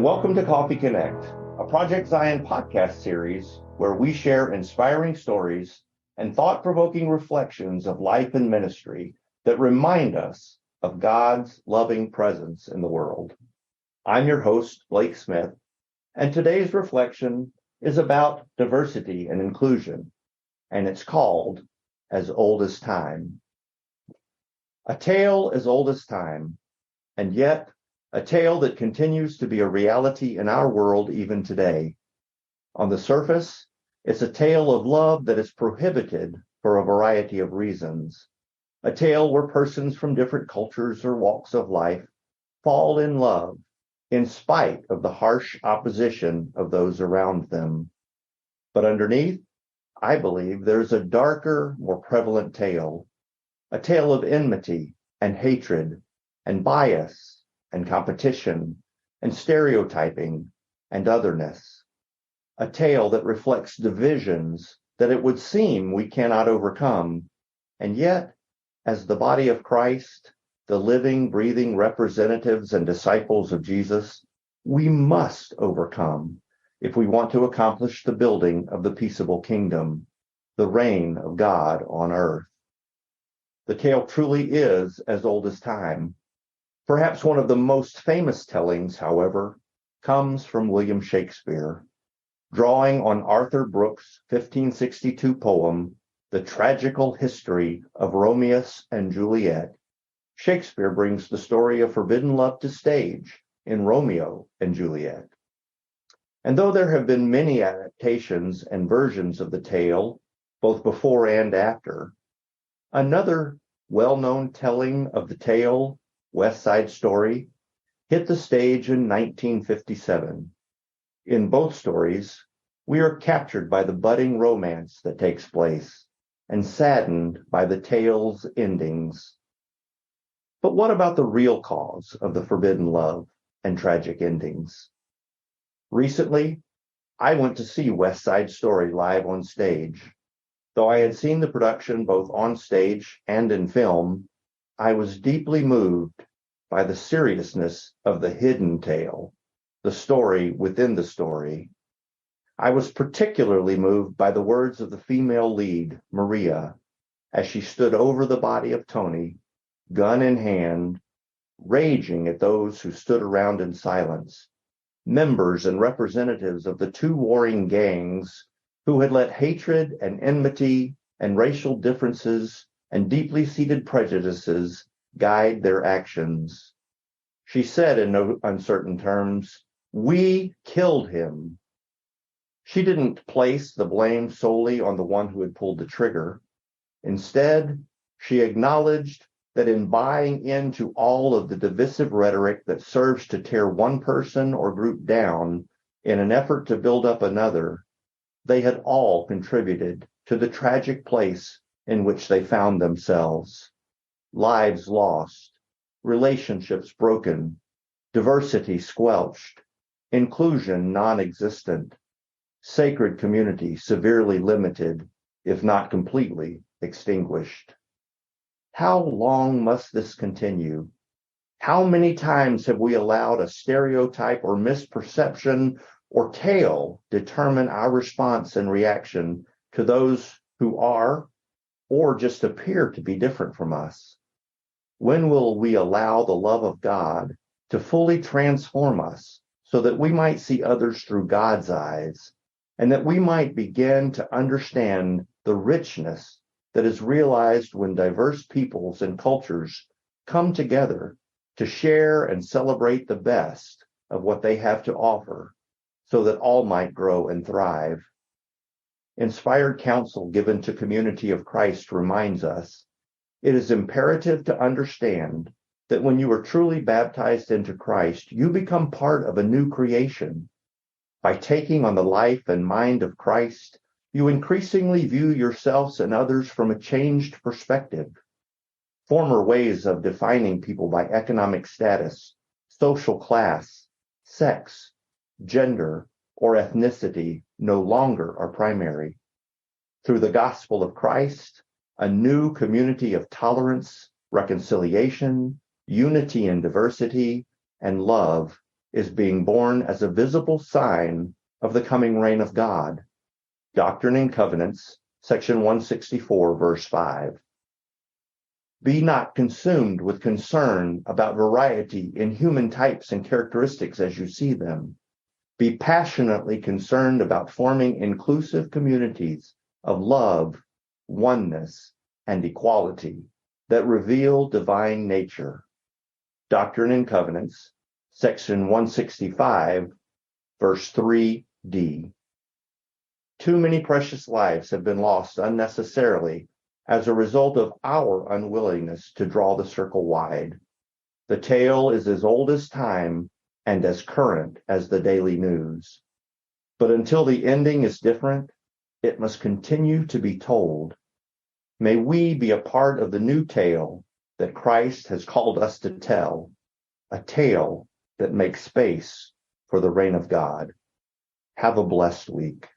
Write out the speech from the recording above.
welcome to Coffee Connect, a Project Zion podcast series where we share inspiring stories and thought-provoking reflections of life and ministry that remind us of God's loving presence in the world. I'm your host, Blake Smith, and today's reflection is about diversity and inclusion, and it's called As Old as Time. A tale as old as time, and yet a tale that continues to be a reality in our world even today. On the surface, it's a tale of love that is prohibited for a variety of reasons. A tale where persons from different cultures or walks of life fall in love in spite of the harsh opposition of those around them. But underneath, I believe there's a darker, more prevalent tale, a tale of enmity and hatred and bias and competition and stereotyping and otherness, a tale that reflects divisions that it would seem we cannot overcome, and yet, as the body of Christ, the living, breathing representatives and disciples of Jesus, we must overcome if we want to accomplish the building of the peaceable kingdom, the reign of God on earth. The tale truly is as old as time. Perhaps one of the most famous tellings, however, comes from William Shakespeare. Drawing on Arthur Brooke's 1562 poem, The Tragical History of Romeo and Juliet, Shakespeare brings the story of forbidden love to stage in Romeo and Juliet. And though there have been many adaptations and versions of the tale, both before and after, another well-known telling of the tale, West Side Story, hit the stage in 1957. In both stories, we are captured by the budding romance that takes place and saddened by the tale's endings. But what about the real cause of the forbidden love and tragic endings? Recently, I went to see West Side Story live on stage. Though I had seen the production both on stage and in film, I was deeply moved by the seriousness of the hidden tale, the story within the story. I was particularly moved by the words of the female lead, Maria, as she stood over the body of Tony, gun in hand, raging at those who stood around in silence, members and representatives of the two warring gangs who had let hatred and enmity and racial differences and deeply seated prejudices guide their actions. She said in no uncertain terms, "We killed him." She didn't place the blame solely on the one who had pulled the trigger. Instead, she acknowledged that in buying into all of the divisive rhetoric that serves to tear one person or group down in an effort to build up another, they had all contributed to the tragic place in which they found themselves. Lives lost, relationships broken, diversity squelched, inclusion non-existent, sacred community severely limited, if not completely extinguished. How long must this continue? How many times have we allowed a stereotype or misperception or tale determine our response and reaction to those who are or just appear to be different from us? When will we allow the love of God to fully transform us so that we might see others through God's eyes and that we might begin to understand the richness that is realized when diverse peoples and cultures come together to share and celebrate the best of what they have to offer, so that all might grow and thrive? Inspired counsel given to Community of Christ reminds us it is imperative to understand that when you are truly baptized into Christ, you become part of a new creation. By taking on the life and mind of Christ, you increasingly view yourselves and others from a changed perspective. Former ways of defining people by economic status, social class, sex, gender, or ethnicity no longer are primary. Through the gospel of Christ, a new community of tolerance, reconciliation, unity and diversity, and love is being born as a visible sign of the coming reign of God. Doctrine and Covenants, section 164, verse 5. Be not consumed with concern about variety in human types and characteristics as you see them. Be passionately concerned about forming inclusive communities of love, oneness, and equality that reveal divine nature. Doctrine and Covenants, section 165, verse 3d. Too many precious lives have been lost unnecessarily as a result of our unwillingness to draw the circle wide. The tale is as old as time and as current as the daily news. But until the ending is different, it must continue to be told. May we be a part of the new tale that Christ has called us to tell, a tale that makes space for the reign of God. Have a blessed week.